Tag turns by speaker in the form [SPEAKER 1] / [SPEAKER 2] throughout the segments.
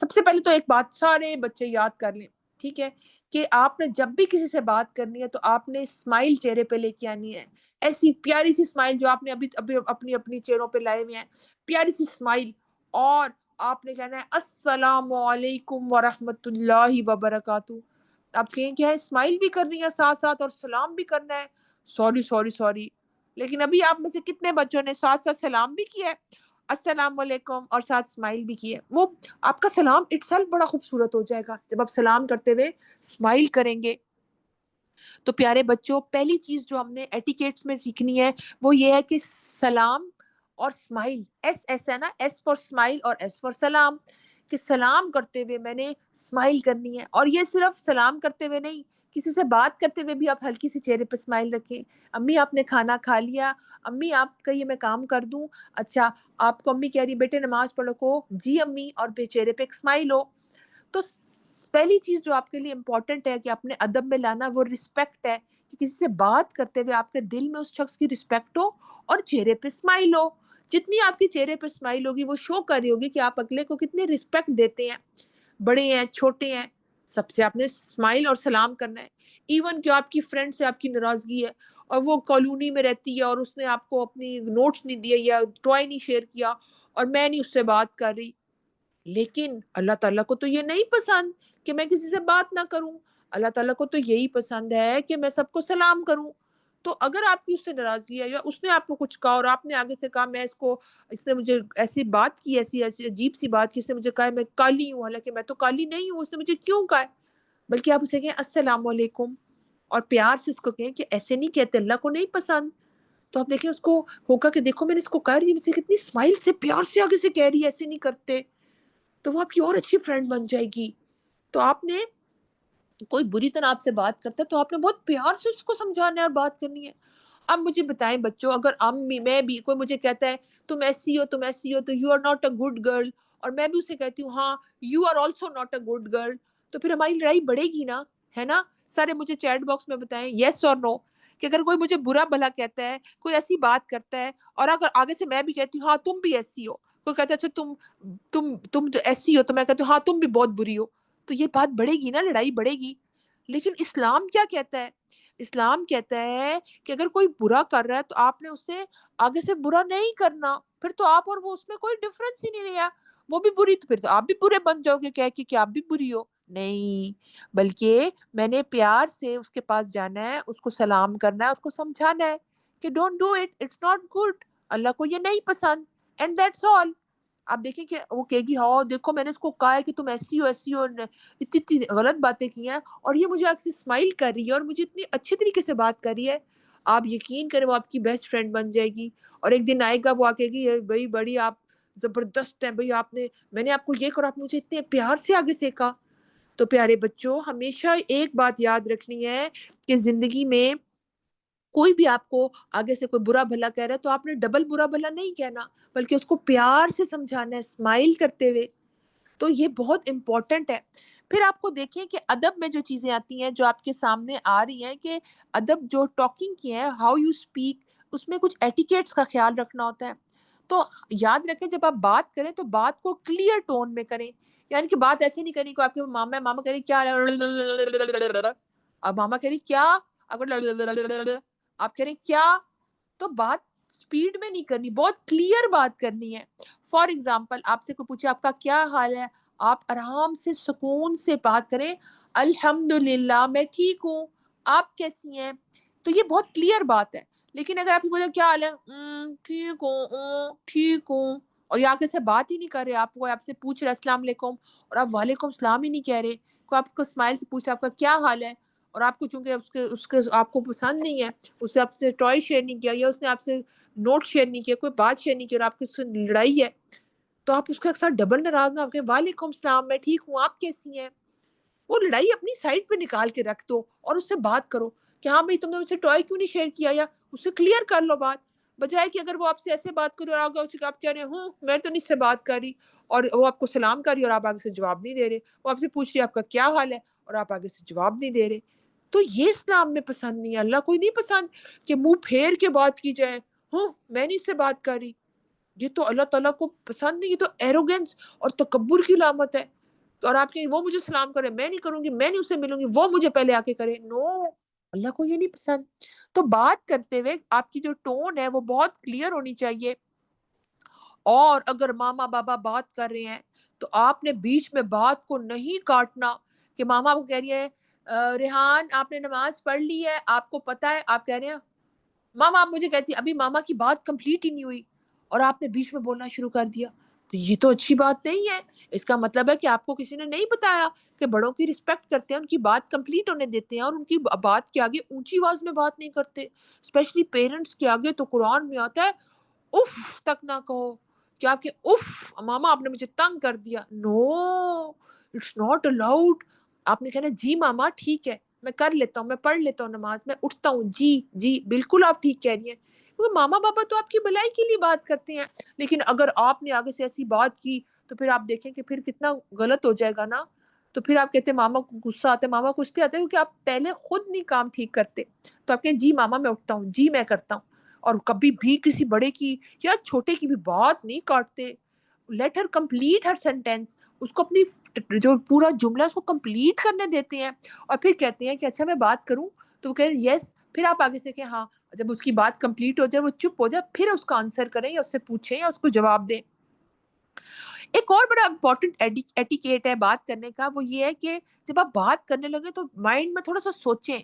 [SPEAKER 1] سب سے پہلے تو ایک بات سارے بچے یاد کر لیں، ٹھیک ہے، کہ آپ نے جب بھی کسی سے بات کرنی ہے تو آپ نے اسمائل چہرے پہ لے کے آنی ہے، ایسی پیاری سی اسمائل جو آپ نے ابھی ابھی اپنی اپنی چہروں پہ لائے ہوئے ہیں، پیاری سی اسمائل، اور آپ نے کہنا ہے السلام علیکم ورحمۃ اللہ وبرکاتہ. آپ کہیں کیا ہے، اسمائل بھی کرنی ہے ساتھ ساتھ اور سلام بھی کرنا ہے. سوری سوری سوری، لیکن ابھی آپ میں سے کتنے بچوں نے ساتھ ساتھ سلام بھی کیا ہے، السلام علیکم، اور ساتھ اسمائل بھی کی ہے. وہ آپ کا سلام اٹسیلف بڑا خوبصورت ہو جائے گا جب آپ سلام کرتے ہوئے اسمائل کریں گے. تو پیارے بچوں، پہلی چیز جو ہم نے ایٹیکیٹس میں سیکھنی ہے وہ یہ ہے کہ سلام اور اسمائل، ایس ایس ہے نا، ایس فار اسمائل اور ایس فار سلام، کہ سلام کرتے ہوئے میں نے اسمائل کرنی ہے. اور یہ صرف سلام کرتے ہوئے نہیں، کسی سے بات کرتے ہوئے بھی آپ ہلکی سی چہرے پہ اسمائل رکھیں. امی آپ نے کھانا کھا لیا، امی آپ کہیے میں کام کر دوں، اچھا آپ کو امی کہہ رہی بیٹے نماز پڑھو کو جی امی، اور بے چہرے پہ ایک اسمائل ہو. تو پہلی چیز جو آپ کے لیے امپورٹنٹ ہے کہ اپنے ادب میں لانا وہ رسپیکٹ ہے، کہ کسی سے بات کرتے ہوئے آپ کے دل میں اس شخص کی رسپیکٹ ہو اور چہرے پہ اسمائل ہو. جتنی آپ کی چہرے پہ اسمائل ہوگی وہ شو کر رہی ہوگی کہ آپ اگلے کو کتنی رسپیکٹ دیتے ہیں، بڑے ہیں چھوٹے ہیں، سب سے آپ نے اسمائل اور سلام کرنا ہے. ایون کہ آپ کی فرینڈ سے آپ کی ناراضگی ہے اور وہ کالونی میں رہتی ہے اور اس نے آپ کو اپنی نوٹس نہیں دیے یا ٹوائے نہیں شیئر کیا اور میں نہیں اس سے بات کر رہی، لیکن اللہ تعالیٰ کو تو یہ نہیں پسند کہ میں کسی سے بات نہ کروں. اللہ تعالیٰ کو تو یہی پسند ہے کہ میں سب کو سلام کروں. تو اگر آپ کی اس سے ناراضگی ہے یا اس نے آپ کو کچھ کہا اور آپ نے آگے سے کہا میں اس نے مجھے ایسی بات کی، ایسی ایسی عجیب سی بات کی، اس نے مجھے کہا ہے میں کالی ہوں، حالانکہ میں تو کالی نہیں ہوں، اس نے مجھے کیوں کہا ہے، بلکہ آپ اسے کہیں السلام علیکم اور پیار سے اس کو کہیں کہ ایسے نہیں کہتے، اللہ کو نہیں پسند. تو آپ دیکھیں اس کو ہوگا کہ دیکھو میں نے اس کو کہا رہی مجھے کتنی اسمائل سے پیار سے آگے سے کہہ رہی ہے، ایسے نہیں کرتے، تو وہ آپ کی اور اچھی فرینڈ بن جائے گی. تو آپ نے کوئی بری طرح آپ سے بات کرتا ہے تو آپ نے بہت پیار سے اس کو سمجھانا ہے اور بات کرنی ہے. اب مجھے بتائیں بچوں، اگر امی میں بھی کوئی مجھے کہتا ہے تم ایسی ہو تم ایسی ہو تو you are not a good girl, اور میں بھی اسے کہتی ہوں ہاں you are also not a good girl, تو پھر ہماری لڑائی بڑھے گی نا، ہے نا. سارے مجھے چیٹ باکس میں بتائیں یس اور نو، کہ اگر کوئی مجھے برا بھلا کہتا ہے، کوئی ایسی بات کرتا ہے، اور اگر آگے سے میں بھی کہتی ہوں ہاں تم بھی ایسی ہو، کوئی کہتا ہے اچھا تم تو ایسی ہو، تو میں کہتی ہوں ہاں تم بھی بہت بری ہو، تو یہ بات بڑھے گی نا، لڑائی بڑھے گی. لیکن اسلام کیا کہتا ہے؟ اسلام کہتا ہے کہ اگر کوئی برا کر رہا ہے تو آپ نے اسے آگے سے برا نہیں کرنا، پھر تو آپ اور وہ اس میں کوئی ڈفرنس ہی نہیں رہا. وہ بھی بری تو پھر تو آپ بھی برے بن جاؤ گے کہہ کے کہ آپ بھی بری ہو. نہیں، بلکہ میں نے پیار سے اس کے پاس جانا ہے، اس کو سلام کرنا ہے، اس کو سمجھانا ہے کہ don't do it, it's not good, Allah کو یہ نہیں پسند، اینڈ دیٹس آل. آپ دیکھیں کہ وہ کہے گی ہاں دیکھو میں نے اس کو کہا ہے کہ تم ایسی ہو ایسی ہو، اتنی اتنی غلط باتیں کی ہیں، اور یہ مجھے آپ سے اسمائل کر رہی ہے اور مجھے اتنی اچھی طریقے سے بات کر رہی ہے. آپ یقین کریں وہ آپ کی بیسٹ فرینڈ بن جائے گی. اور ایک دن آئے گا وہ آ کے گی بھائی بڑی آپ زبردست ہیں بھائی، میں نے آپ کو یہ کرا، آپ نے مجھے اتنے پیار سے آگے سے کہا. تو پیارے بچوں، ہمیشہ ایک بات یاد رکھنی ہے کہ زندگی میں کوئی بھی آپ کو آگے سے کوئی برا بھلا کہہ رہا ہے تو آپ نے ڈبل برا بھلا نہیں کہنا، بلکہ اس کو پیار سے سمجھانا ہے اسمائل کرتے ہوئے. تو یہ بہت امپورٹنٹ ہے. پھر آپ کو دیکھیں کہ ادب میں جو چیزیں آتی ہیں جو آپ کے سامنے آ رہی ہیں، کہ ادب جو ٹاکنگ کی ہے، ہاؤ یو اسپیک، اس میں کچھ ایٹیکیٹس کا خیال رکھنا ہوتا ہے. تو یاد رکھیں جب آپ بات کریں تو بات کو کلیئر ٹون میں کریں، یعنی کہ بات ایسے نہیں کرنی کہ آپ کے ماما کہہ رہی کیا، اب ماما کہہ رہی کیا، آپ کہہ رہے کیا، تو بات اسپیڈ میں نہیں کرنی، بہت کلیئر بات کرنی ہے. فار ایگزامپل آپ سے کوئی پوچھے آپ کا کیا حال ہے، آپ آرام سے سکون سے بات کریں، الحمد للہ میں ٹھیک ہوں، آپ کیسی ہیں. تو یہ بہت کلیئر بات ہے. لیکن اگر آپ بولے کیا حال ہے، ٹھیک ہوں ٹھیک ہوں، اور یہ آگے سے بات ہی نہیں کر رہے، آپ سے پوچھ رہے السلام علیکم اور آپ وعلیکم السلام ہی نہیں کہہ رہے، کوئی آپ کو اسمائل سے پوچھ رہا آپ کا کیا حال ہے، اور آپ کو چونکہ اس کے آپ کو پسند نہیں ہے، اس سے آپ سے ٹوائے شیئر نہیں کیا یا اس نے آپ سے نوٹ شیئر نہیں کیا، کوئی بات شیئر نہیں کی اور آپ کی اس سے لڑائی ہے، تو آپ اس کے ساتھ ڈبل ناراض نہ ہو کہ وعلیکم السلام میں ٹھیک ہوں آپ کیسی ہیں. وہ لڑائی اپنی سائڈ پہ نکال کے رکھ دو اور اس سے بات کرو کہ ہاں بھائی تم نے مجھ سے ٹوائے کیوں نہیں شیئر کیا، یا اس سے کلیئر کر لو بات، بجائے کہ اگر وہ آپ سے ایسے بات کرے اور آگے اسے آپ کہہ رہے ہوں میں تو نہیں سے بات کر رہی، اور وہ آپ کو سلام کر رہی اور آپ آگے سے جواب نہیں دے رہے، وہ آپ سے پوچھ رہی آپ کا کیا حال ہے اور آپ آگے سے جواب نہیں دے رہے. تو یہ اسلام میں پسند نہیں ہے، اللہ کو نہیں پسند کہ منہ پھیر کے بات کی جائے، ہوں میں نہیں سے بات کر رہی. یہ تو اللہ تعالیٰ کو پسند نہیں، یہ تو ایروگینس اور تکبر کی علامت ہے. اور آپ کہیں وہ مجھے سلام کرے، میں نہیں کروں گی، میں نہیں اسے ملوں گی، وہ مجھے پہلے آ کے کرے. نو، اللہ کو یہ نہیں پسند. تو بات کرتے ہوئے آپ کی جو ٹون ہے وہ بہت کلیئر ہونی چاہیے. اور اگر ماما بابا بات کر رہے ہیں تو آپ نے بیچ میں بات کو نہیں کاٹنا کہ ماما کو کہہ رہی ہے ریحان آپ نے نماز پڑھ لی ہے، آپ کو پتا ہے، آپ کہہ رہے ہیں ماما، آپ مجھے کہتی ابھی ماما کی بات کمپلیٹ ہی نہیں ہوئی اور آپ نے بیچ میں بولنا شروع کر دیا. تو یہ تو اچھی بات نہیں ہے. اس کا مطلب ہے کہ آپ کو کسی نے نہیں بتایا کہ بڑوں کی رسپیکٹ کرتے ہیں، ان کی بات کمپلیٹ ہونے دیتے ہیں اور ان کی بات کے آگے اونچی آواز میں بات نہیں کرتے. اسپیشلی پیرنٹس کے آگے تو قرآن میں آتا ہے اف تک نہ کہو. کیا کہ اف ماما آپ نے مجھے تنگ کر دیا. نو، اٹس ناٹ الاؤڈ. آپ نے کہنا جی ماما ٹھیک ہے، میں کر لیتا ہوں، میں پڑھ لیتا ہوں نماز، میں اٹھتا ہوں. جی جی بالکل آپ ٹھیک کہہ رہی ہیں، کیونکہ ماما پاپا تو آپ کی بھلائی کے لیے بات کرتے ہیں. لیکن اگر آپ نے آگے سے ایسی بات کی تو پھر آپ دیکھیں کہ پھر کتنا غلط ہو جائے گا نا. تو پھر آپ کہتے ہیں ماما کو غصہ آتا ہے، ماما کو اس لیے آتا ہے کیونکہ آپ پہلے خود نہیں کام ٹھیک کرتے. تو آپ کہیں جی ماما میں اٹھتا ہوں، جی میں کرتا ہوں. اور کبھی بھی کسی بڑے کی یا چھوٹے کی بھی بات نہیں کاٹتے. لیٹ ہر کمپلیٹ ہر سینٹینس. اس کو اپنی جو پورا جملہ اس کو کمپلیٹ کرنے دیتے ہیں اور پھر کہتے ہیں کہ اچھا میں بات کروں. تو وہ کہتے ہیں یس. پھر آپ آگے سے کہ ہاں، جب اس کی بات کمپلیٹ ہو جائے، وہ چپ ہو جائے، پھر اس کا آنسر کریں یا اس سے پوچھیں یا اس کو جواب دیں. ایک اور بڑا امپورٹنٹ ایٹیکیٹ ہے بات کرنے کا، وہ یہ ہے کہ جب آپ بات کرنے لگے تو مائنڈ میں تھوڑا سا سوچیں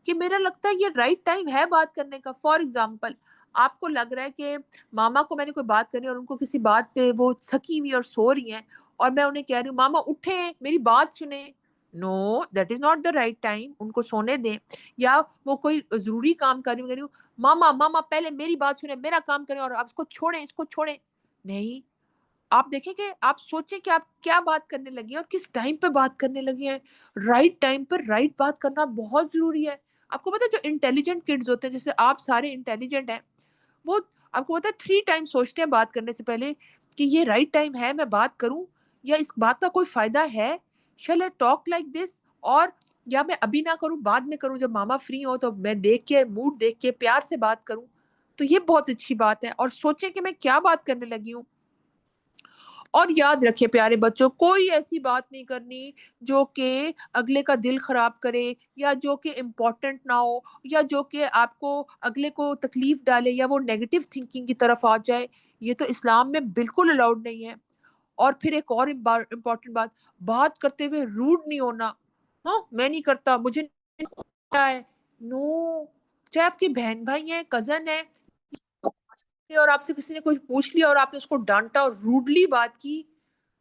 [SPEAKER 1] کہ میرا لگتا ہے یہ رائٹ ٹائم ہے بات کرنے کا. فار ایگزامپل، آپ کو لگ رہا ہے کہ ماما کو میں نے کوئی بات کرنی اور ان کو کسی بات پہ وہ تھکی ہوئی اور سو رہی ہیں اور میں انہیں کہہ رہی ہوں ماما اٹھیں میری بات سنیں. No, that is not the right time. ان کو سونے دیں. یا وہ کوئی ضروری کام کر رہی ہوں، ماما ماما پہلے میری بات سنیں، میرا کام کریں اور آپ اس کو چھوڑیں، اس کو چھوڑیں. نہیں، آپ دیکھیں کہ آپ سوچیں کہ آپ کیا بات کرنے لگی ہیں اور کس ٹائم پہ بات کرنے لگی ہیں. رائٹ ٹائم پر رائٹ بات کرنا بہت ضروری ہے. آپ کو پتا ہے جو انٹیلیجنٹ کڈز ہوتے ہیں، جیسے آپ سارے انٹیلیجنٹ ہیں، وہ آپ کو پتا ہے 3 ٹائم سوچتے ہیں بات کرنے سے پہلے کہ یہ رائٹ ٹائم ہے میں بات کروں یا اس بات کا کوئی فائدہ ہے. شل آئی ٹاک لائک دس، اور یا میں ابھی نہ کروں، بعد میں کروں، جب ماما فری ہو تو میں دیکھ کے موڈ دیکھ کے پیار سے بات کروں. تو یہ بہت اچھی بات ہے. اور سوچیں کہ میں کیا بات کرنے لگی ہوں. اور یاد رکھیں پیارے بچوں، کوئی ایسی بات نہیں کرنی جو کہ اگلے کا دل خراب کرے یا جو کہ امپورٹنٹ نہ ہو یا جو کہ آپ کو اگلے کو تکلیف ڈالے یا وہ نیگیٹو تھنکنگ کی طرف آ جائے. یہ تو اسلام میں بالکل الاؤڈ نہیں ہے. اور پھر ایک اور امپورٹنٹ بات، بات کرتے ہوئے روڈ نہیں ہونا. ہاں میں نہیں کرتا، مجھے نہیں پتا ہے. نو، چاہے آپ کی بہن بھائی ہیں، کزن ہے، اور آپ سے کسی نے کچھ پوچھ لیا اور آپ نے اس کو ڈانٹا اور روڈلی بات کی.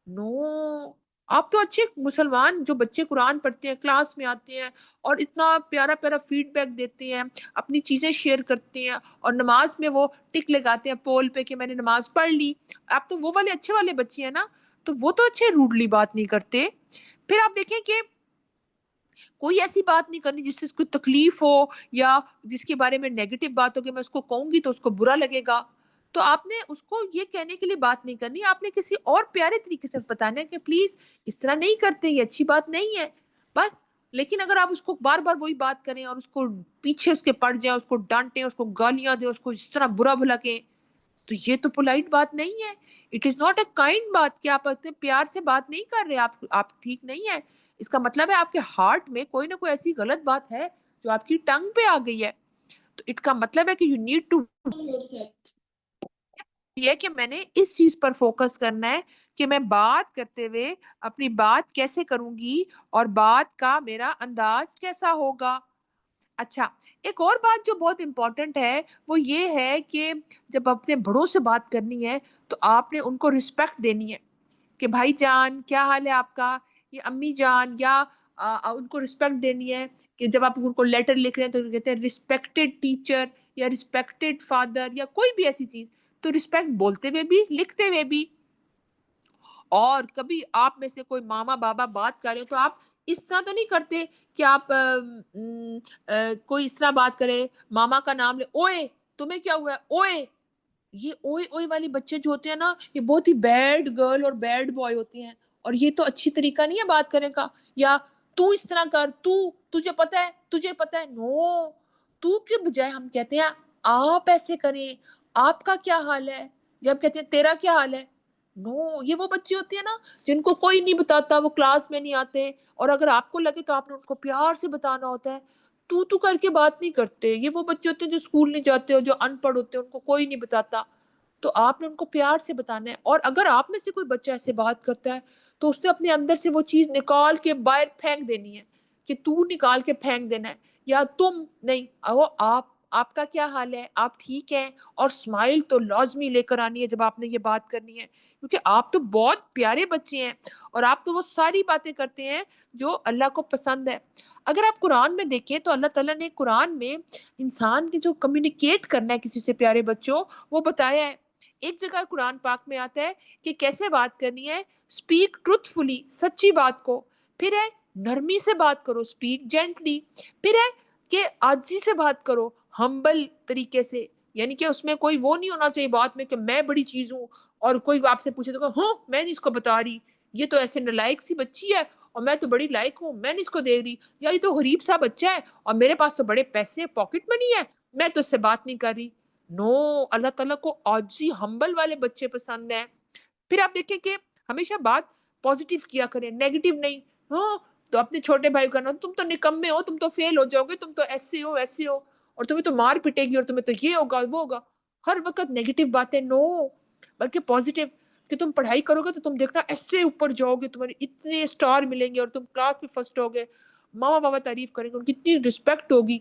[SPEAKER 1] نو، آپ تو اچھے مسلمان جو بچے قرآن پڑھتے ہیں، کلاس میں آتے ہیں اور اتنا پیارا پیارا فیڈ بیک دیتے ہیں، اپنی چیزیں شیئر کرتے ہیں اور نماز میں وہ ٹک لگاتے ہیں پول پہ کہ میں نے نماز پڑھ لی. آپ تو وہ والے اچھے والے بچے ہیں نا. تو وہ تو اچھے روڈلی بات نہیں کرتے. پھر آپ دیکھیں کہ کوئی ایسی بات نہیں کرنی جس سے اس کو تکلیف ہو یا جس کے بارے میں نیگیٹو بات ہو کہ میں اس کو کہوں گی تو اس کو برا لگے گا. تو آپ نے اس کو یہ کہنے کے لیے بات نہیں کرنی، آپ نے کسی اور پیارے طریقے سے بتانا ہے کہ پلیز اس طرح نہیں کرتے، یہ اچھی بات نہیں ہے بس. لیکن اگر آپ اس کو بار بار وہی بات کریں اور اس کو پیچھے اس کے پڑ جائیں، اس کو ڈانٹیں، اس کو گالیاں دیں، اس کو اس طرح برا بھلا کہیں، تو یہ تو پولائٹ بات نہیں ہے. It is not a kind بات کہ آپ اتنے پیار سے بات نہیں کر رہے، آپ ٹھیک نہیں ہے. اس کا مطلب ہے آپ کے ہارٹ میں کوئی نہ کوئی ایسی غلط بات ہے جو آپ کی ٹنگ پہ آ گئی ہے. تو اس کا مطلب ہے کہ یو نیڈ ٹو یہ کہ میں نے اس چیز پر فوکس کرنا ہے کہ میں بات کرتے ہوئے اپنی بات کیسے کروں گی اور بات کا میرا انداز کیسا ہوگا. اچھا، ایک اور بات جو بہت امپورٹنٹ ہے وہ یہ ہے کہ جب اپنے بڑوں سے بات کرنی ہے تو آپ نے ان کو رسپیکٹ دینی ہے کہ بھائی جان کیا حال ہے آپ کا، یہ امی جان، یا ان کو رسپیکٹ دینی ہے کہ جب آپ ان کو لیٹر لکھ رہے ہیں تو کہتے ہیں رسپیکٹڈ ٹیچر یا رسپیکٹڈ فادر یا کوئی بھی ایسی چیز. تو رسپیکٹ بولتے ہوئے بھی، لکھتے ہوئے بھی. اور کبھی آپ میں سے کوئی ماما بابا بات کر رہے ہو تو آپ اس طرح تو نہیں کرتے کہ آپ کوئی اس طرح بات کرے، ماما کا نام لے، اوئے تمہیں کیا ہوا ہے، اوئے. یہ اوئے اوئے والے بچے جو ہوتے ہیں نا، یہ بہت ہی بیڈ گرل اور بیڈ بوائے ہوتے ہیں اور یہ تو اچھی طریقہ نہیں ہے بات کرنے کا. یا تو اس طرح کر، تجھے پتہ ہے، تجھے پتہ ہے. نو، تو کے بجائے ہم کہتے ہیں آپ ایسے کریں، آپ کا کیا حال ہے. جب کہتے ہیں تیرا کیا حال ہے، نو، یہ وہ بچے ہوتے ہیں نا جن کو کوئی نہیں بتاتا، وہ کلاس میں نہیں آتے، اور اگر آپ کو لگے تو آپ نے ان کو پیار سے بتانا ہوتا ہے، تو کر کے بات نہیں کرتے۔ یہ وہ بچے ہوتے ہیں جو اسکول نہیں جاتے اور جو ان پڑھ ہوتے ہیں، ان کو کوئی نہیں بتاتا، تو آپ نے ان کو پیار سے بتانا ہے۔ اور اگر آپ میں سے کوئی بچہ ایسے بات کرتا ہے تو اس نے اپنے اندر سے وہ چیز نکال کے باہر پھینک دینی ہے، کہ تو نکال کے پھینک دینا ہے، یا تم نہیں، وہ آپ کا کیا حال ہے، آپ ٹھیک ہیں، اور اسمائل تو لازمی لے کر آنی ہے جب آپ نے یہ بات کرنی ہے، کیونکہ آپ تو بہت پیارے بچے ہیں، اور آپ تو وہ ساری باتیں کرتے ہیں جو اللہ کو پسند ہے۔ اگر آپ قرآن میں دیکھیں تو اللہ تعالیٰ نے قرآن میں انسان کی جو کمیونیکیٹ کرنا ہے کسی سے پیارے بچوں، وہ بتایا ہے۔ ایک جگہ قرآن پاک میں آتا ہے کہ کیسے بات کرنی ہے، اسپیک ٹروتھ فلی، سچی بات کو، پھر ہے نرمی سے بات کرو، اسپیک جینٹلی، پھر ہے کہ عاجزی سے بات کرو، ہمبل طریقے سے، یعنی کہ اس میں کوئی وہ نہیں ہونا چاہیے بات میں کہ میں بڑی چیز ہوں، اور کوئی آپ سے پوچھے تو کہ ہاں میں نہیں اس کو بتا رہی، یہ تو ایسے نالائق سی بچی ہے اور میں تو بڑی لائق ہوں، میں نہیں اس کو دے رہی، یا یہ تو غریب سا بچہ ہے اور میرے پاس تو بڑے پیسے پاکٹ منی ہے، میں تو اس سے بات نہیں کر رہی۔ نو، اللہ تعالیٰ کو عاجزی ہمبل والے بچے پسند ہیں۔ پھر آپ دیکھیں کہ ہمیشہ بات پازیٹیو کیا کریں، نیگیٹو نہیں۔ ہاں، تو اپنے چھوٹے بھائی کو کہنا تم تو نکمے ہو، تم تو فیل ہو جاؤ گے، تم تو ایسے ہو ایسے ہو، اور تمہیں تو مار پٹے گی، اور تمہیں تو یہ ہوگا وہ ہوگا، ہر وقت نیگیٹو باتیں نو، بلکہ پازیٹیو، کہ تم پڑھائی کرو گے تو تم دیکھنا ایسے اوپر جاؤ گے، تمہارے اتنے اسٹار ملیں گے اور تم کلاس میں فرسٹ ہوگے، ماما بابا تعریف کریں گے، ان کی اتنی رسپیکٹ ہوگی۔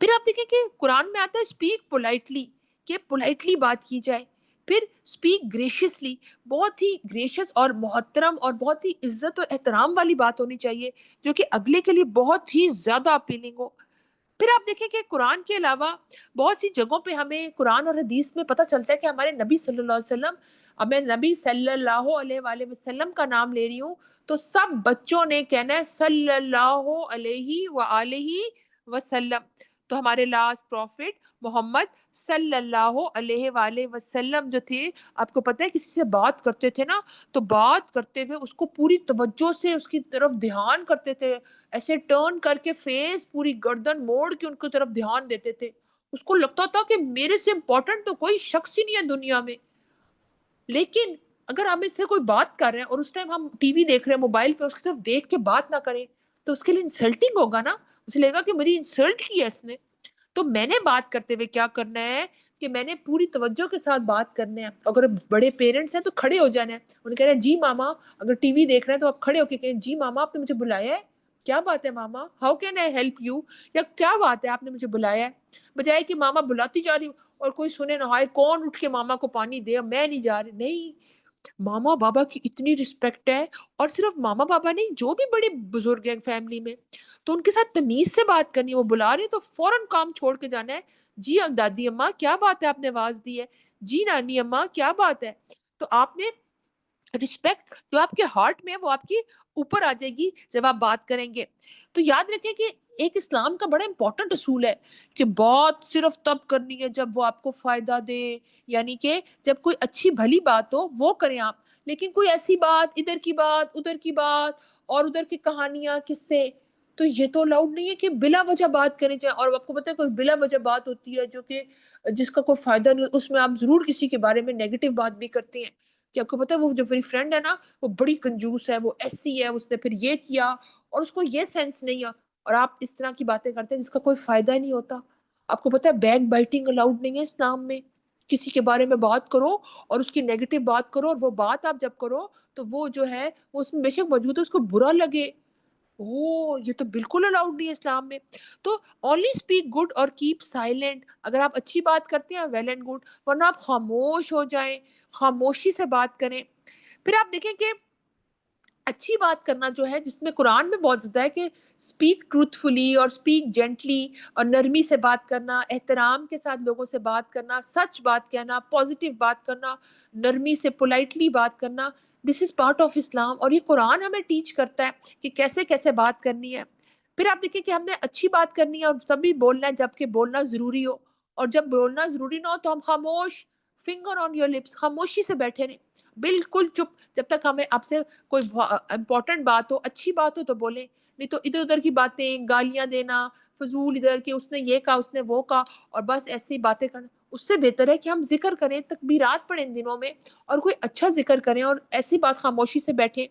[SPEAKER 1] پھر آپ دیکھیں کہ قرآن میں آتا ہے اسپیک پولائٹلی، کہ پولائٹلی بات کی جائے، پھر اسپیک گریشیسلی، بہت ہی گریشیس اور محترم اور بہت ہی عزت اور احترام والی بات ہونی چاہیے، جو کہ اگلے کے لیے بہت ہی زیادہ اپیلنگ ہو۔ پھر آپ دیکھیں کہ قرآن کے علاوہ بہت سی جگہوں پہ ہمیں قرآن اور حدیث میں پتہ چلتا ہے کہ ہمارے نبی صلی اللہ علیہ وسلم، اب میں نبی صلی اللہ علیہ وآلہ وسلم کا نام لے رہی ہوں، تو سب بچوں نے کہنا ہے صلی اللہ علیہ وآلہ وسلم۔ تو ہمارے لاسٹ پروفٹ محمد صلی اللہ علیہ وآلہ وسلم جو تھے، آپ کو پتہ ہے کسی سے بات کرتے تھے نا، تو بات کرتے ہوئے اس کو پوری توجہ سے اس کی طرف دھیان کرتے تھے، ایسے ٹرن کر کے فیس پوری گردن موڑ کے ان کی طرف دھیان دیتے تھے، اس کو لگتا تھا کہ میرے سے امپورٹنٹ تو کوئی شخص ہی نہیں ہے دنیا میں۔ لیکن اگر ہم اس سے کوئی بات کر رہے ہیں اور اس ٹائم ہم ٹی وی دیکھ رہے ہیں، موبائل پہ، اس کی طرف دیکھ کے بات نہ کریں، تو اس کے لیے انسلٹنگ ہوگا نا، اسے لگے گا کہ میری انسلٹ کی ہے اس نے۔ تو میں نے بات کرتے ہوئے کیا کرنا ہے کہ میں نے پوری توجہ کے ساتھ بات کرنا ہے۔ اگر بڑے پیرنٹس ہیں تو کھڑے ہو جانا ہے، انہیں کہنا ہے جی ماما، اگر ٹی وی دیکھ رہے ہیں تو آپ کھڑے ہو کے کہیں جی ماما آپ نے مجھے بلایا ہے، کیا بات ہے ماما، how can I help you, یا کیا بات ہے آپ نے مجھے بلایا ہے، بجائے کہ ماما بلاتی جا رہی ہوں اور کوئی سنے نہ، ہائے کون اٹھ کے ماما کو پانی دے، میں نہیں جا رہی، نہیں، ماما بابا کی اتنی رسپیکٹ ہے، اور صرف ماما بابا نہیں، جو بھی بڑے بزرگ ہیں فیملی میں، تو ان کے ساتھ تمیز سے بات کرنی ہے، وہ بلا رہے ہیں تو فوراً کام چھوڑ کے جانا ہے، جی دادی اماں کیا بات ہے آپ نے آواز دی ہے، جی نانی اماں کیا بات ہے، تو آپ نے رسپیکٹ جو آپ کے ہارٹ میں ہے وہ آپ کی اوپر آ جائے گی جب آپ بات کریں گے۔ تو یاد رکھیں کہ ایک اسلام کا بڑا امپورٹنٹ اصول ہے کہ بات صرف تب کرنی ہے جب وہ آپ کو فائدہ دے، یعنی کہ جب کوئی اچھی بھلی بات ہو وہ کریں آپ، لیکن کوئی ایسی بات، ادھر کی بات ادھر کی بات اور ادھر کی کہانیاں کس سے، تو یہ تو الاؤڈ نہیں ہے کہ بلا وجہ بات کریں جائیں۔ اور آپ کو پتہ ہے کوئی بلا وجہ بات ہوتی ہے جو کہ جس کا کوئی فائدہ نہیں، اس میں آپ ضرور کسی کے بارے میں نیگیٹو بات بھی کرتے ہیں، کہ آپ کو پتہ ہے وہ جو میری فرینڈ ہے نا وہ بڑی کنجوس ہے، وہ ایسی ہے، اس نے پھر یہ کیا اور اس کو یہ سینس نہیں ہے، اور آپ اس طرح کی باتیں کرتے ہیں جس کا کوئی فائدہ ہی نہیں ہوتا۔ آپ کو پتہ ہے بیک بائٹنگ الاؤڈ نہیں ہے اسلام میں، کسی کے بارے میں بات کرو اور اس کی نیگیٹو بات کرو، اور وہ بات آپ جب کرو تو وہ جو ہے وہ اس میں بے شک موجود ہے، اس کو برا لگے، یہ تو بالکل الاؤڈ نہیں ہے اسلام میں۔ تو اونلی اسپیک گڈ اور کیپ سائلنٹ، اگر آپ اچھی بات کرتے ہیں ویل اینڈ گڈ، ورنہ آپ خاموش ہو جائیں، خاموشی سے بات کریں۔ پھر آپ دیکھیں کہ اچھی بات کرنا جو ہے، جس میں قرآن میں بہت زیادہ ہے کہ اسپیک ٹروتھ فلی اور اسپیک جینٹلی، اور نرمی سے بات کرنا، احترام کے ساتھ لوگوں سے بات کرنا، سچ بات کہنا، پازیٹیو بات کرنا، نرمی سے پولائٹلی بات کرنا، دس از پارٹ آف اسلام، اور یہ قرآن ہمیں ٹیچ کرتا ہے کہ کیسے کیسے بات کرنی ہے۔ پھر آپ دیکھیں کہ ہم نے اچھی بات کرنی ہے اور تبھی بولنا ہے جب کہ بولنا ضروری ہو، اور جب بولنا ضروری نہ ہو تو ہم خاموش، فنگر آن یور لپس، خاموشی سے بیٹھے رہیں، بالکل چپ، جب تک ہمیں آپ سے کوئی امپورٹنٹ بات ہو، اچھی بات ہو تو بولیں، نہیں تو ادھر ادھر کی باتیں، گالیاں دینا، فضول ادھر کہ اس نے یہ کہا اس نے وہ کہا، اور بس ایسی باتیں کرنا، اس سے بہتر ہے کہ ہم ذکر کریں، تکبیرات پڑھیں ان دنوں میں، اور کوئی اچھا ذکر کریں اور ایسی بات خاموشی سے بیٹھیں۔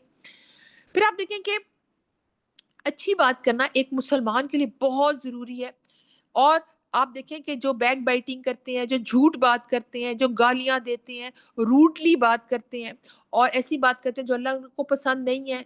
[SPEAKER 1] پھر آپ دیکھیں کہ اچھی بات کرنا ایک مسلمان کے لیے بہت ضروری ہے، اور آپ دیکھیں کہ جو بیک بائٹنگ کرتے ہیں، جو جھوٹ بات کرتے ہیں، جو گالیاں دیتے ہیں، روٹلی بات کرتے ہیں اور ایسی بات کرتے ہیں جو اللہ کو پسند نہیں ہے،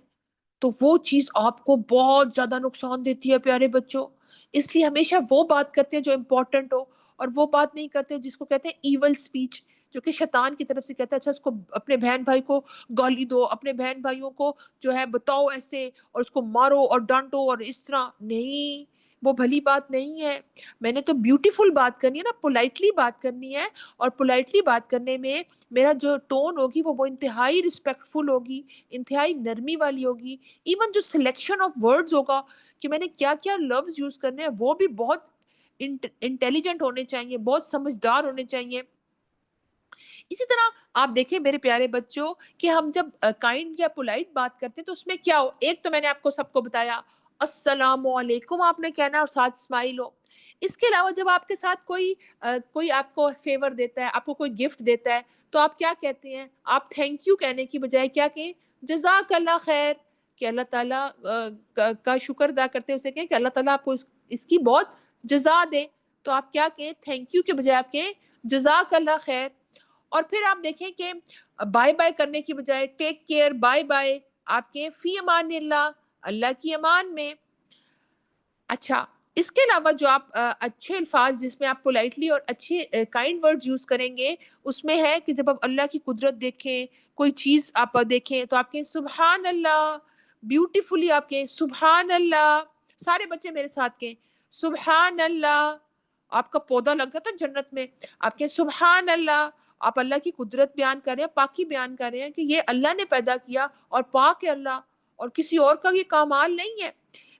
[SPEAKER 1] تو وہ چیز آپ کو بہت زیادہ نقصان دیتی ہے پیارے بچوں۔ اس لیے ہمیشہ وہ بات کرتے ہیں جو امپورٹنٹ ہو، اور وہ بات نہیں کرتے جس کو کہتے ہیں ایول سپیچ، جو کہ شیطان کی طرف سے کہتا ہے اچھا اس کو اپنے بہن بھائی کو گالی دو، اپنے بہن بھائیوں کو جو ہے بتاؤ ایسے، اور اس کو مارو اور ڈانٹو اور اس طرح نہیں، وہ بھلی بات نہیں ہے۔ میں نے تو بیوٹیفل بات کرنی ہے نا، پولائٹلی بات کرنی ہے، اور پولائٹلی بات کرنے میں میرا جو ٹون ہوگی وہ انتہائی رسپیکٹفل ہوگی، انتہائی نرمی والی ہوگی۔ ایون جو سلیکشن آف ورڈز ہوگا کہ میں نے کیا کیا لفظ یوز کرنے ہیں، وہ بھی بہت انٹیلیجنٹ ہونے چاہیے، بہت سمجھدار ہونے چاہیے۔ اسی طرح آپ دیکھیں میرے پیارے بچوں کہ ہم جب کائنڈ یا پولائٹ بات کرتے ہیں تو اس میں کیا ہو، ایک تو میں نے آپ کو سب کو بتایا السلام علیکم آپ نے کہنا ہے اور ساتھ اسمائل ہو۔ اس کے علاوہ جب آپ کے ساتھ کوئی آپ کو فیور دیتا ہے، آپ کو کوئی گفٹ دیتا ہے، تو آپ کیا کہتے ہیں؟ آپ تھینک یو کہنے کی بجائے کیا کہیں؟ جزاک اللہ خیر، کہ اللہ تعالیٰ کا شکر ادا کرتے ہیں، اسے کہیں کہ اللہ تعالیٰ آپ کو اس کی بہت جزا دے۔ تو آپ کیا کہیں؟ تھینک یو کے بجائے آپ کہیں جزاک اللہ خیر۔ اور پھر آپ دیکھیں کہ بائے بائے کرنے کی بجائے ٹیک کیئر، بائے بائے آپ کے فی امان اللہ، اللہ کی امان میں۔ اچھا، اس کے علاوہ جو آپ اچھے الفاظ جس میں آپ پولائٹلی اور اچھے کائنڈ ورڈ یوز کریں گے، اس میں ہے کہ جب آپ اللہ کی قدرت دیکھیں، کوئی چیز آپ دیکھیں تو آپ کہیں سبحان اللہ، بیوٹیفلی آپ کہیں سبحان اللہ۔ سارے بچے میرے ساتھ کہیں سبحان اللہ۔ آپ کا پودا لگ جاتا ہے جنت میں، آپ کہیں سبحان اللہ۔ آپ اللہ کی قدرت بیان کر رہے ہیں، پاکی بیان کر رہے ہیں کہ یہ اللہ نے پیدا کیا اور پاک ہے اللہ، اور کسی اور کا یہ کمال نہیں ہے۔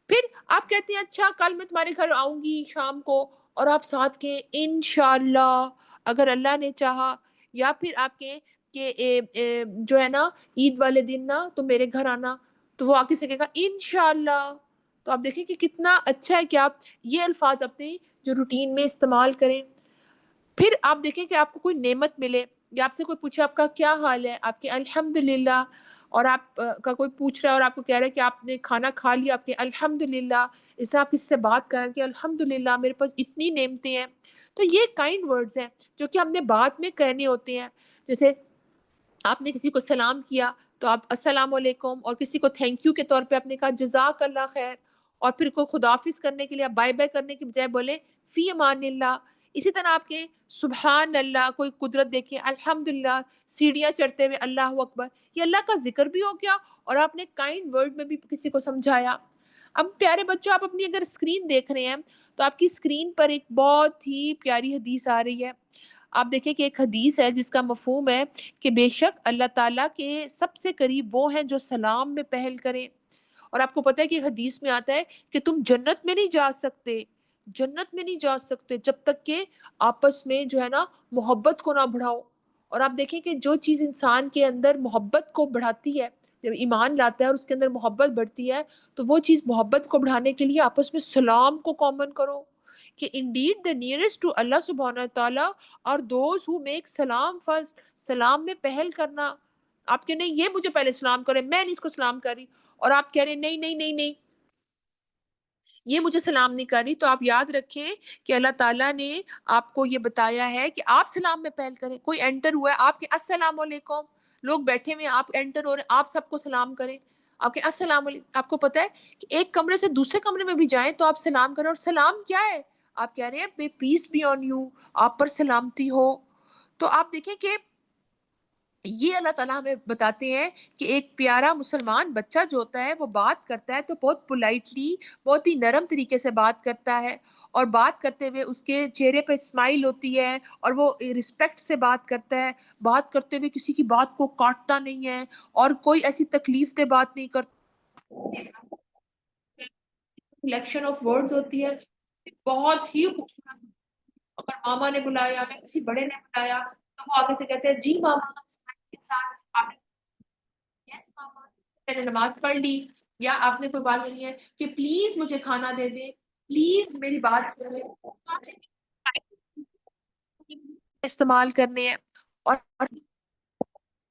[SPEAKER 1] پھر آپ کہتے ہیں اچھا کل میں تمہارے گھر آؤں گی شام کو، اور آپ ساتھ کہیں انشاءاللہ اگر اللہ نے چاہا، یا پھر آپ کہیں کہ جو ہے نا عید والے دن نا تو میرے گھر آنا، تو وہ آگے سے کہے گا انشاءاللہ۔ تو آپ دیکھیں کہ کتنا اچھا ہے کہ آپ یہ الفاظ اپنے جو روٹین میں استعمال کریں۔ پھر آپ دیکھیں کہ آپ کو کوئی نعمت ملے، یا آپ سے کوئی پوچھے آپ کا کیا حال ہے، آپ کے الحمدللہ، اور آپ کا کوئی پوچھ رہا ہے اور آپ کو کہہ رہا ہے کہ آپ نے کھانا کھا لیا، آپ کے الحمدللہ۔ اس سے آپ کس سے بات کریں کہ الحمدللہ میرے پاس اتنی نعمتیں ہیں۔ تو یہ کائنڈ ورڈز ہیں جو کہ ہم نے بعد میں کہنے ہوتے ہیں۔ جیسے آپ نے کسی کو سلام کیا تو آپ السلام علیکم، اور کسی کو تھینک یو کے طور پہ آپ نے کہا جزاک اللہ خیر، اور پھر کوئی خداحافظ کرنے کے لیے آپ بائے بائے کرنے کی بجائے بولیں فی امان اللہ۔ اسی طرح آپ کے سبحان اللہ، کوئی قدرت دیکھیں الحمدللہ، سیڑھیاں چڑھتے ہوئے اللہ اکبر، یہ اللہ کا ذکر بھی ہو گیا، اور آپ نے کائنڈ ورڈ میں بھی کسی کو سمجھایا۔ اب پیارے بچوں، آپ اپنی اگر اسکرین دیکھ رہے ہیں تو آپ کی اسکرین پر ایک بہت ہی پیاری حدیث آ رہی ہے۔ آپ دیکھیں کہ ایک حدیث ہے جس کا مفہوم ہے کہ بے شک اللہ تعالیٰ کے سب سے قریب وہ ہیں جو سلام میں پہل کریں۔ اور آپ کو پتہ ہے کہ حدیث میں آتا ہے کہ تم جنت میں نہیں جا سکتے، جنت میں نہیں جا سکتے جب تک کہ آپس میں جو ہے نا محبت کو نہ بڑھاؤ۔ اور آپ دیکھیں کہ جو چیز انسان کے اندر محبت کو بڑھاتی ہے، جب ایمان لاتا ہے اور اس کے اندر محبت بڑھتی ہے، تو وہ چیز محبت کو بڑھانے کے لیے آپس میں سلام کو کامن کرو، کہ indeed the nearest to اللہ سبحانہ تعالیٰ are those who make سلام فرسٹ، سلام میں پہل کرنا۔ آپ کہ نہیں یہ مجھے پہلے سلام کرے، میں نہیں اس کو سلام کر رہی، اور آپ کہہ رہے ہیں نہیں نہیں نہیں نہیں یہ مجھے سلام نہیں کر رہی، تو آپ یاد رکھیں کہ اللہ تعالیٰ نے آپ کو یہ بتایا ہے کہ آپ سلام میں پہل کریں۔ کوئی انٹر ہوا ہے، آپ کے السلام علیکم، لوگ بیٹھے ہوئے ہیں، آپ انٹر ہو رہے ہیں، آپ سب کو سلام کریں، آپ کے السلام علیکم۔ آپ کو پتہ ہے کہ ایک کمرے سے دوسرے کمرے میں بھی جائیں تو آپ سلام کریں، اور سلام کیا ہے؟ آپ کہہ رہے ہیں بے پیس بی آن یو، آپ پر سلامتی ہو۔ تو آپ دیکھیں کہ یہ اللہ تعالیٰ ہمیں بتاتے ہیں کہ ایک پیارا مسلمان بچہ جو ہوتا ہے وہ بات کرتا ہے تو بہت پولائٹلی، بہت ہی نرم طریقے سے بات کرتا ہے، اور بات کرتے ہوئے اس کے چہرے پہ اسمائل ہوتی ہے، اور وہ رسپیکٹ سے بات کرتا ہے، بات کرتے ہوئے کسی کی بات کو کاٹتا نہیں ہے، اور کوئی ایسی تکلیف دہ بات نہیں کرتا، سلیکشن آف ورڈز ہوتی ہے بہت ہی خوبصورت۔ اگر ماما نے بلایا یا کسی بڑے نے بلایا تو وہ آگے سے کہتے ہیں جی ماما کے ساتھ آپ نے یس ماما، میں نے نماز پڑھ لی، یا آپ نے کوئی بات کرنی ہے کہ پلیز مجھے کھانا دے دیں، پلیز میری بات سن لیں۔ تو آپ استعمال کرنے ہیں. اور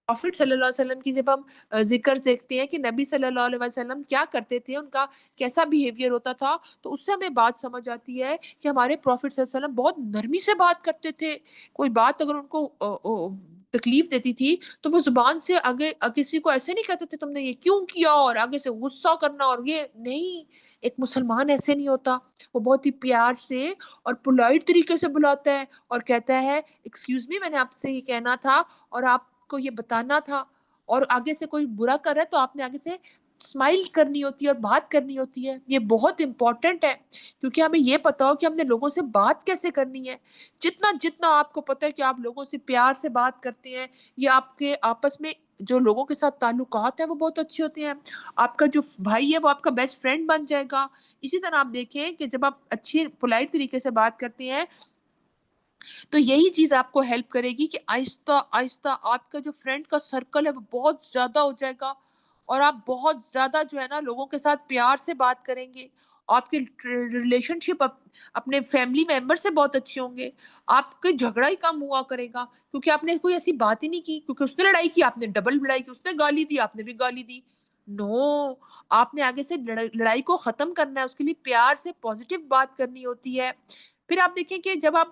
[SPEAKER 1] پروفٹ صلی اللہ علیہ وسلم کی جب ہم ذکر دیکھتے ہیں کہ نبی صلی اللہ علیہ وسلم کیا کرتے تھے، ان کا کیسا بیہیویئر ہوتا تھا، تو اس سے ہمیں بات سمجھ آتی ہے کہ ہمارے پروفٹ صلی اللہ علیہ وسلم بہت نرمی سے بات کرتے تھے. کوئی بات اگر ان کو تکلیف دیتی تھی تو وہ زبان سے آگے کسی کو ایسے نہیں کہتے تھے تم نے یہ کیوں کیا، اور آگے سے غصہ کرنا، اور یہ نہیں. ایک مسلمان ایسے نہیں ہوتا. وہ بہت ہی پیار سے اور پولائٹ طریقے سے بلاتا ہے اور کہتا ہے ایکسکیوز می، میں نے آپ سے یہ کہنا تھا اور آپ کو یہ بتانا تھا. اور آگے سے کوئی برا کر رہا ہے تو آپ نے آگے سے اسمائل کرنی ہوتی ہے اور بات کرنی ہوتی ہے. یہ بہت امپورٹنٹ ہے کیونکہ ہمیں یہ پتا ہو کہ ہم نے لوگوں سے بات کیسے کرنی ہے. جتنا آپ کو پتا ہے کہ آپ لوگوں سے پیار سے بات کرتے ہیں، یا آپ کے آپس میں جو لوگوں کے ساتھ تعلقات ہیں وہ بہت اچھے ہوتے ہیں. آپ کا جو بھائی ہے وہ آپ کا بیسٹ فرینڈ بن جائے گا. اسی طرح آپ دیکھیں کہ جب آپ اچھی پولائٹ طریقے سے بات کرتے ہیں تو یہی چیز آپ کو ہیلپ کرے گی کہ آہستہ آہستہ آپ کا جو فرینڈ کا سرکل ہے وہ بہت زیادہ ہو جائے گا، اور آپ بہت زیادہ جو ہے نا لوگوں کے ساتھ پیار سے بات کریں گے. آپ کی ریلیشن شپ اپنے فیملی ممبر سے بہت اچھے ہوں گے. آپ کا جھگڑا ہی کم ہوا کرے گا کیونکہ آپ نے کوئی ایسی بات ہی نہیں کی. کیونکہ اس نے لڑائی کی، آپ نے ڈبل لڑائی کی، اس نے گالی دی، آپ نے بھی گالی دی. نو، آپ نے آگے سے لڑائی کو ختم کرنا ہے، اس کے لیے پیار سے پازیٹیو بات کرنی ہوتی ہے. پھر آپ دیکھیں کہ جب آپ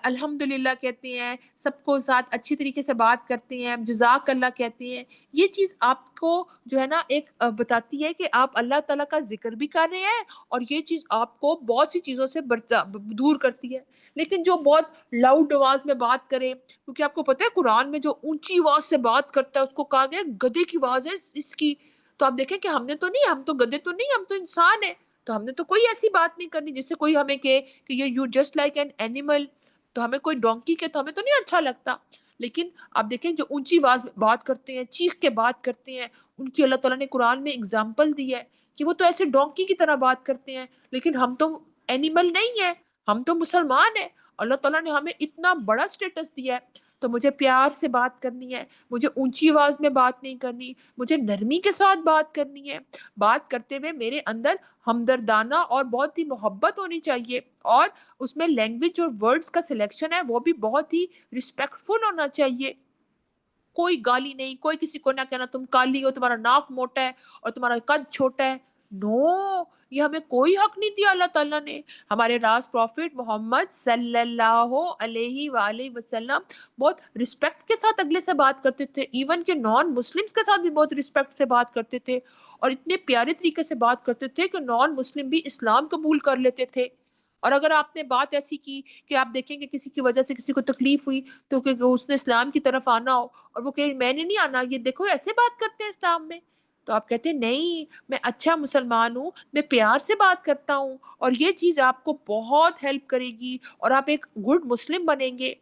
[SPEAKER 1] الحمدللہ کہتے ہیں، سب کو ساتھ اچھی طریقے سے بات کرتے ہیں، جزاک اللہ کہتے ہیں، یہ چیز آپ کو جو ہے نا ایک بتاتی ہے کہ آپ اللہ تعالیٰ کا ذکر بھی کر رہے ہیں، اور یہ چیز آپ کو بہت سی چیزوں سے دور کرتی ہے. لیکن جو بہت لاؤڈ آواز میں بات کرے، کیونکہ آپ کو پتہ ہے قرآن میں جو اونچی آواز سے بات کرتا ہے اس کو کہا گیا گدھے کی آواز ہے اس کی. تو آپ دیکھیں کہ ہم نے تو نہیں، ہم تو گدھے تو نہیں، ہم تو انسان ہیں. تو ہم نے تو کوئی ایسی بات نہیں کرنی جس سے کوئی ہمیں کہے کہ یہ you just like an animal. تو ہمیں کوئی ڈونکی کے تو ہمیں تو نہیں اچھا لگتا. لیکن آپ دیکھیں جو اونچی آواز میں بات کرتے ہیں، چیخ کے بات کرتے ہیں، ان کی اللہ تعالیٰ نے قرآن میں اگزامپل دی ہے کہ وہ تو ایسے ڈونکی کی طرح بات کرتے ہیں. لیکن ہم تو اینیمل نہیں ہیں، ہم تو مسلمان ہیں. اللہ تعالیٰ نے ہمیں اتنا بڑا سٹیٹس دیا ہے. تو مجھے پیار سے بات کرنی ہے، مجھے اونچی آواز میں بات نہیں کرنی، مجھے نرمی کے ساتھ بات کرنی ہے. بات کرتے ہوئے میرے اندر ہمدردانہ اور بہت ہی محبت ہونی چاہیے. اور اس میں لینگویج اور ورڈز کا سلیکشن ہے وہ بھی بہت ہی رسپیکٹفل ہونا چاہیے. کوئی گالی نہیں، کوئی کسی کو نہ کہنا تم کالی ہو، تمہارا ناک موٹا ہے اور تمہارا قد چھوٹا ہے. نو، یہ ہمیں کوئی حق نہیں دیا اللہ تعالیٰ نے. ہمارے راز پروفٹ محمد صلی اللہ علیہ وآلہ وسلم بہت رسپیکٹ کے ساتھ اگلے سے بات کرتے تھے. ایون کہ نان مسلمس کے ساتھ بھی بہت رسپیکٹ سے بات کرتے تھے، اور اتنے پیارے طریقے سے بات کرتے تھے کہ نان مسلم بھی اسلام قبول کر لیتے تھے. اور اگر آپ نے بات ایسی کی کہ آپ دیکھیں کہ کسی کی وجہ سے کسی کو تکلیف ہوئی تو کہ اس نے اسلام کی طرف آنا ہو اور وہ کہ میں نے نہیں آنا، یہ دیکھو ایسے بات کرتے ہیں اسلام میں، تو آپ کہتے ہیں نہیں، میں اچھا مسلمان ہوں، میں پیار سے بات کرتا ہوں. اور یہ چیز آپ کو بہت ہیلپ کرے گی اور آپ ایک گڈ مسلم بنیں گے.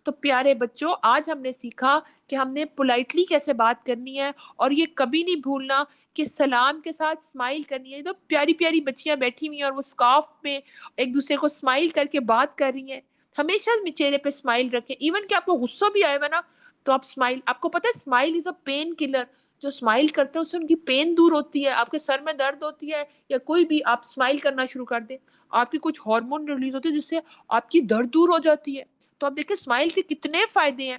[SPEAKER 1] تو پیارے بچوں، آج ہم نے سیکھا کہ ہم نے پولائٹلی کیسے بات کرنی ہے، اور یہ کبھی نہیں بھولنا کہ سلام کے ساتھ اسمائل کرنی ہے. تو پیاری پیاری بچیاں بیٹھی ہوئی ہیں اور وہ اسکارف میں ایک دوسرے کو اسمائل کر کے بات کر رہی ہیں. ہمیشہ چہرے پہ اسمائل رکھیں. ایون کہ آپ کو غصہ بھی آئے گا نا تو آپ اسمائل، آپ کو پتہ ہے smile is a pain killer. جو اسمائل کرتے ہیں اس سے ان کی پین دور ہوتی ہے. آپ کے سر میں درد ہوتی ہے یا کوئی بھی، آپ اسمائل کرنا شروع کر دیں، آپ کی کچھ ہارمون ریلیز ہوتی ہے جس سے آپ کی درد دور ہو جاتی ہے. تو آپ دیکھیں اسمائل کے کتنے فائدے ہیں.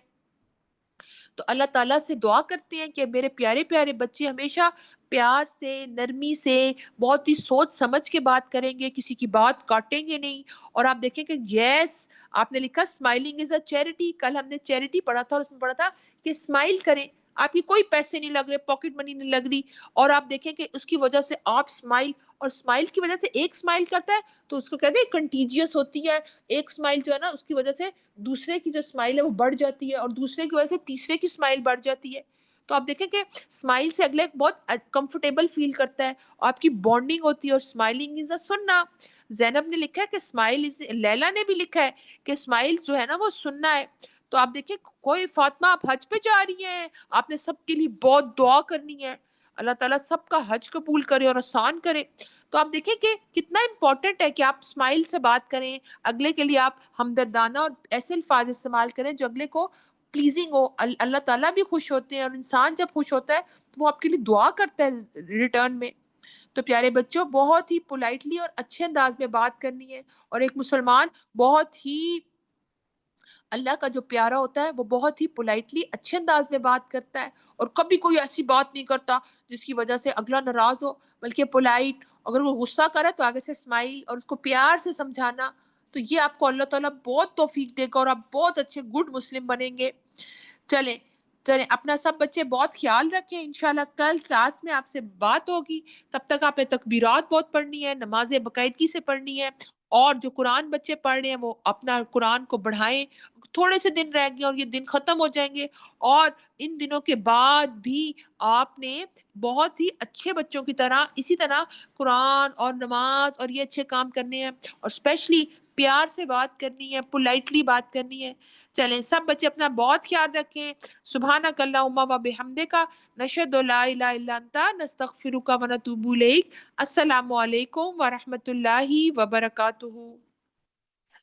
[SPEAKER 1] تو اللہ تعالیٰ سے دعا کرتے ہیں کہ میرے پیارے پیارے بچے ہمیشہ پیار سے، نرمی سے، بہت ہی سوچ سمجھ کے بات کریں گے، کسی کی بات کاٹیں گے نہیں. اور آپ دیکھیں کہ یس، آپ نے لکھا اسمائلنگ از اے چیریٹی. کل ہم نے چیریٹی پڑھا تھا اور اس میں پڑھا تھا کہ اسمائل کریں، آپ کی کوئی پیسے نہیں لگ رہے، پاکٹ منی نہیں لگ رہی، اور آپ دیکھیں کہ اس کی وجہ سے آپ اسمائل، اور اسمائل کی وجہ سے ایک اسمائل کرتا ہے تو اس کو کہتے ہیں کنٹیجیس ہوتی ہے. ایک اسمائل جو ہے نا اس کی وجہ سے دوسرے کی جو اسمائل ہے وہ بڑھ جاتی ہے، اور دوسرے کی وجہ سے تیسرے کی اسمائل بڑھ جاتی ہے. تو آپ دیکھیں کہ اسمائل سے اگلے بہت کمفرٹیبل فیل کرتا ہے، آپ کی بانڈنگ ہوتی ہے. اور اسمائلنگ از اے سننا. زینب نے لکھا ہے کہ اسمائل از، لیلا نے بھی لکھا ہے کہ اسمائل جو ہے نا وہ سننا ہے. تو آپ دیکھیں کوئی فاطمہ آپ حج پہ جا رہی ہیں، آپ نے سب کے لیے بہت دعا کرنی ہے، اللہ تعالیٰ سب کا حج قبول کرے اور آسان کرے. تو آپ دیکھیں کہ کتنا امپورٹنٹ ہے کہ آپ اسمائل سے بات کریں، اگلے کے لیے آپ ہمدردانہ اور ایسے الفاظ استعمال کریں جو اگلے کو پلیزنگ ہو. اللہ تعالیٰ بھی خوش ہوتے ہیں، اور انسان جب خوش ہوتا ہے تو وہ آپ کے لیے دعا کرتا ہے ریٹرن میں. تو پیارے بچوں، بہت ہی پولائٹلی اور اچھے انداز میں بات کرنی ہے، اور ایک مسلمان بہت ہی اللہ کا جو پیارا ہوتا ہے وہ بہت ہی پولائٹلی اچھے انداز میں بات کرتا ہے، اور کبھی کوئی ایسی بات نہیں کرتا جس کی وجہ سے اگلا ناراض ہو، بلکہ پولائٹ، اگر وہ غصہ کرے تو آگے سے اسمائل اور اس کو پیار سے سمجھانا. تو یہ آپ کو اللہ تعالیٰ بہت توفیق دے گا اور آپ بہت اچھے گڈ مسلم بنیں گے. چلیں چلیں، اپنا سب بچے بہت خیال رکھیں. انشاءاللہ کل کلاس میں آپ سے بات ہوگی. تب تک آپ نے تکبیرات بہت پڑھنی ہے، نمازیں باقاعدگی سے پڑھنی ہے، اور جو قرآن بچے پڑھ رہے ہیں وہ اپنا قرآن کو بڑھائیں. تھوڑے سے دن رہ گئے اور یہ دن ختم ہو جائیں گے، اور ان دنوں کے بعد بھی آپ نے بہت ہی اچھے بچوں کی طرح اسی طرح قرآن اور نماز اور یہ اچھے کام کرنے ہیں، اور اسپیشلی پیار سے بات کرنی ہے، پولائٹلی بات کرنی ہے. چلیں سب بچے اپنا بہت خیال رکھیں. سبحانک اللہم و بحمدک، نشہد لا الہ الا انت، نستغفرک و نتوب الیک. السلام علیکم ورحمۃ اللہ وبرکاتہ.